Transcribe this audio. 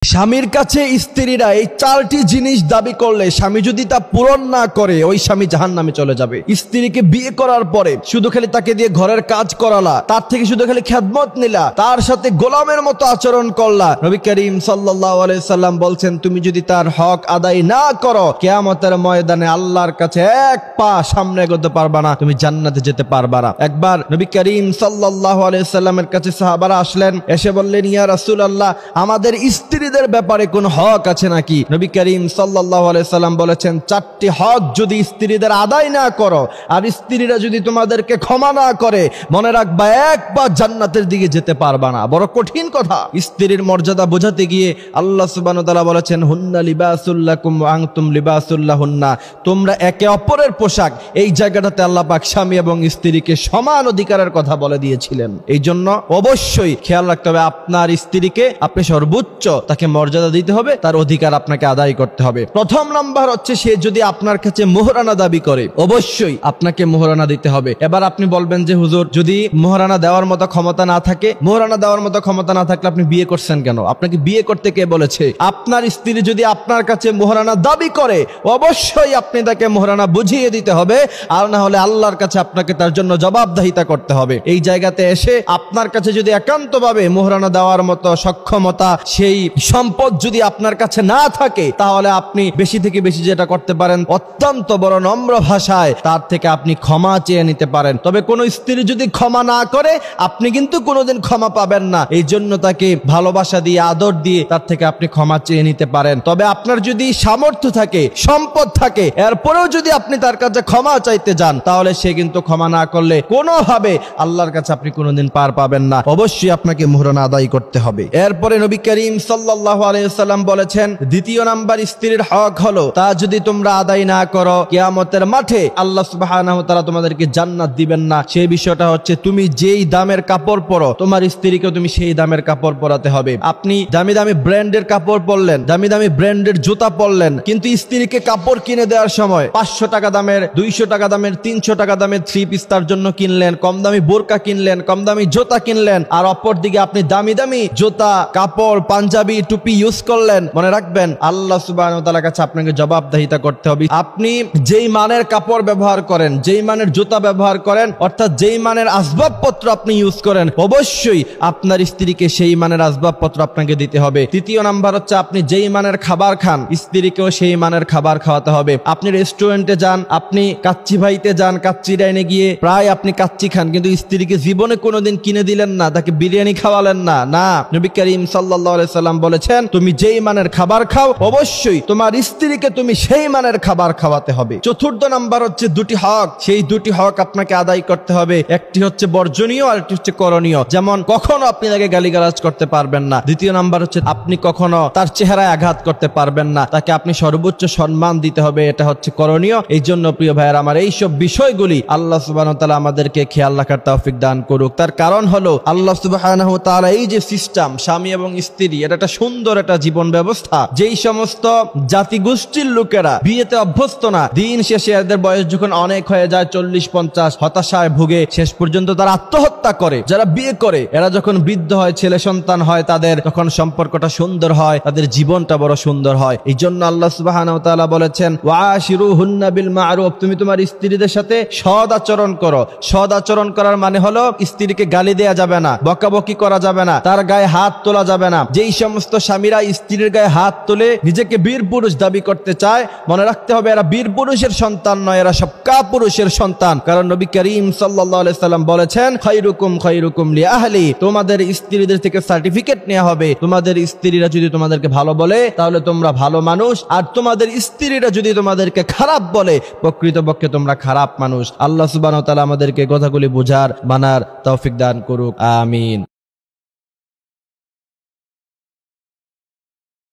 স্বামীর কাছে স্ত্রীরা এই চারটি জিনিস দাবি করলে স্বামী যদি তা পূরণ না করে ওই স্বামী জাহান্নামে চলে যাবে। স্ত্রীকে বিয়ে করার পরে শুধু খালি তাকে দিয়ে ঘরের কাজ করালা, তার থেকে শুধু খালি খেদমত নিলা, তার সাথে গোলামের মতো আচরণ করলা। নবী করিম সাল্লাল্লাহু আলাইহি সাল্লাম বলছেন, তুমি যদি তার হক আদায় না করো কিয়ামতের ময়দানে আল্লাহর কাছে এক পা সামনে এগোতে পারবা না, তুমি জান্নাতে যেতে পারবা না। একবার নবী করিম সাল্লাল্লাহু আলাইহি সাল্লামের কাছে সাহাবারা আসলেন, এসে বললেন, ইয়া রাসূলুল্লাহ, আমাদের স্ত্রীদের ব্যাপারে কোন হক আছে নাকি? নবী করিম সাল্লাল্লাহু আলাইহি সাল্লাম বলেছেন, চারটি হক যদি স্ত্রীদের আদায় না করো আর স্ত্রীরা যদি তোমাদেরকে ক্ষমা না করে, মনে রাখবা এক পা জান্নাতের দিকে যেতে পারবা না। বড় কঠিন কথা। স্ত্রীর মর্যাদা বোঝাতে গিয়ে আল্লাহ সুবহানাহু ওয়া তাআলা বলেছেন, হুন্না লিবাসুল লাকুম ওয়া আনতুম লিবাসুল লাহুন্না, তোমরা একে অপরের পোশাক। এই জায়গাটাতে আল্লাহ পাক স্বামী এবং স্ত্রীকে সমান অধিকারের কথা বলে দিয়েছিলেন। এই জন্য অবশ্যই খেয়াল রাখতে হবে, আপনার স্ত্রীকে আপনি সর্বোচ্চ তাকে মর্যাদা দিতে হবে, তার অধিকার আপনাকে আদায় করতে হবে। প্রথম নাম্বার হচ্ছে, সে যদি আপনার কাছে মোহরানা দাবি করে অবশ্যই আপনাকে মোহরানা দিতে হবে। এবার আপনি বলবেন যে হুজুর, যদি মোহরানা দেওয়ার মতো ক্ষমতা না থাকে, মোহরানা দেওয়ার মতো ক্ষমতা না থাকলে আপনি বিয়ে করছেন কেন? আপনাকে বিয়ে করতে কে বলেছে? আপনার স্ত্রী যদি আপনার কাছে মোহরানা দাবি করে অবশ্যই আপনি তাকে মোহরানা বুঝিয়ে দিতে হবে, আর না হলে আল্লাহর কাছে আপনাকে তার জন্য জবাবদিহিতা করতে হবে। এই জায়গাতে এসে আপনার কাছে যদি একান্তভাবে মোহরানা দেওয়ার মতো সক্ষমতা, সেই সম্পদ যদি আপনার কাছে না থাকে, তাহলে আপনি বেশি থেকে বেশি যেটা করতে পারেন, অত্যন্ত বড় নম্র ভাষায় তার থেকে আপনি ক্ষমা চেয়ে নিতে পারেন। তবে কোন স্ত্রী যদি ক্ষমা না করে, আপনি কিন্তু কোনোদিন ক্ষমা পাবেন না। এই জন্য তাকে ভালোবাসা দিয়ে, আদর দিয়ে তার থেকে আপনি ক্ষমা চেয়ে নিতে পারেন। তবে আপনার যদি সামর্থ্য থাকে, সম্পদ থাকে, এরপরেও যদি আপনি তার কাছে ক্ষমা চাইতে যান, তাহলে সে কিন্তু ক্ষমা না করলে কোনোভাবে আল্লাহর কাছে আপনি কোনোদিন পার পাবেন না। অবশ্যই আপনাকে মোহরানা আদায় করতে হবে। এরপরে নবী করিম সাল্লাল্লাহু আলাইহি সাল্লাম বলেছেন, দ্বিতীয় নাম্বার স্ত্রীর হক হলো, তা যদি তোমরা আদায় না করো কিয়ামতের মাঠে আল্লাহ সুবহানাহু ওয়া তাআলা তোমাদেরকে জান্নাত দিবেন না। সেই বিষয়টা হচ্ছে, তুমি যেই দামের কাপড় পরো, তোমার স্ত্রীকে তুমি সেই দামের কাপড় পরাতে হবে। আপনি দামি দামি ব্র্যান্ডের কাপড় পরলেন, দামি দামি ব্র্যান্ডের জুতা পরলেন, কিন্তু স্ত্রীকে কাপড় কিনে দেওয়ার সময় 500 টাকা দামের, 200 টাকা দামের, 300 টাকা দামের থ্রি পিস তার জন্য কিনলেন, কম দামি বোরকা কিনলেন, কম দামি জুতা কিনলেন, আর অপর দিকে আপনি দামি দামি জুতা, কাপড়, পাঞ্জাবি, টুপি ইউজ করলেন। মনে রাখবেন, আল্লাহ সুবহানাহু ওয়া তাআলার কাছে আপনাকে জবাবদিহিতা করতে হবে। আপনি যেই মানের কাপড় ব্যবহার করেন, যেই মানের জুতা ব্যবহার করেন, অর্থাৎ যেই মানের আসবাবপত্র আপনি ইউজ করেন, অবশ্যই আপনার স্ত্রীকে সেই মানের আসবাবপত্র আপনাকে দিতে হবে। তৃতীয় নাম্বার হচ্ছে, আপনি যেই মানের খাবার খান, স্ত্রীকেও সেই মানের খাবার খাওয়াতে হবে। আপনি রেস্টুরেন্টে যান, আপনি কাচ্চি ভাইতে যান, কাচ্চি ডাইনে গিয়ে প্রায় আপনি কাচ্চি খান, কিন্তু স্ত্রীকে জীবনে কোনোদিন কিনে দিলেন না, তাকে বিরিয়ানি খাওয়ালেন না। না, নবী করিম সাল্লাল্লাহু আলাইহি সাল্লাম বলেছেন, তুমি যেই মানের খাবার খাও অবশ্যই তোমার স্ত্রীকে তুমি সেই মানের খাবার খাওয়াতে হবে। চতুর্থ নাম্বার হচ্ছে দুটি হক, সেই দুটি হক আপনাকে আদায় করতে হবে। একটি হচ্ছে বর্জনীয়, আর একটি হচ্ছে করণীয়। যেমন, কখনো আপনি তাকে গালিগালাজ করতে পারবেন না। দ্বিতীয় নাম্বার হচ্ছে, আপনি কখনো তার চেহারায় আঘাত করতে পারবেন না, তাকে আপনি সর্বোচ্চ সম্মান দিতে হবে। এটা হচ্ছে করণীয়। এই জন্য প্রিয় ভাইয়ের আমার, এইসব বিষয়গুলি আল্লাহ সুবহানাহু ওয়া তাআলা আমাদেরকে খেয়াল রাখার তৌফিক দান করুক। তার কারণ হলো, আল্লাহ সুবহানাহু ওয়া তাআলা এই যে সিস্টেম, স্বামী এবং স্ত্রী, এটা একটা সুন্দর একটা জীবন ব্যবস্থা। যেই সমস্ত জাতিগোষ্ঠীর লোকেরা বিয়েতে অভ্যস্ত না, দিন শেষে এদের বয়স যখন অনেক হয়ে যায়, 40-50, হতাশায় ভুগে শেষ পর্যন্ত তারা আত্মহত্যা করে। যারা বিয়ে করে, এরা যখন বৃদ্ধ হয়, ছেলে সন্তান হয় তাদের, তখন সম্পর্কটা সুন্দর হয়, তাদের জীবনটা বড় সুন্দর হয়। এই জন্য আল্লাহ সুবহানাহু ওয়া তাআলা বলেছেন, ওয়াশিরুহুন্না বিল মা'রুফ, তুমি তোমার স্ত্রীদের সাথে সৎ আচরণ করো। সৎ আচরণ করার মানে হলো, স্ত্রীকে গালি দেয়া যাবে না, বকাবকি করা যাবে না, তার গায়ে হাত তোলা যাবে না। যেই সমস্ত স্বামীরা স্ত্রীর গায়ে হাত তুলে নিজেকে বীর পুরুষ দাবি করতে চায়, মনে রাখতে হবে, এরা বীর পুরুষের সন্তান নয়, এরা সব কাপুরুষের সন্তান। কারণ নবী করিম সাল্লাল্লাহু আলাইহি সাল্লাম বলেছেন, খায়রুকুম খায়রুকুম লিআহলি, তোমাদের স্ত্রীদের থেকে সার্টিফিকেট নেওয়া হবে। তোমাদের স্ত্রীরা যদি তোমাদেরকে ভালো বলে, তাহলে তোমরা ভালো মানুষ, আর তোমাদের স্ত্রীরা যদি তোমাদেরকে খারাপ বলে, প্রকৃতপক্ষে তোমরা খারাপ মানুষ। আল্লাহ সুবহানাহু ওয়া তাআলা আমাদেরকে কথাগুলি বুঝার, মানার তৌফিক দান করুক। আমিন।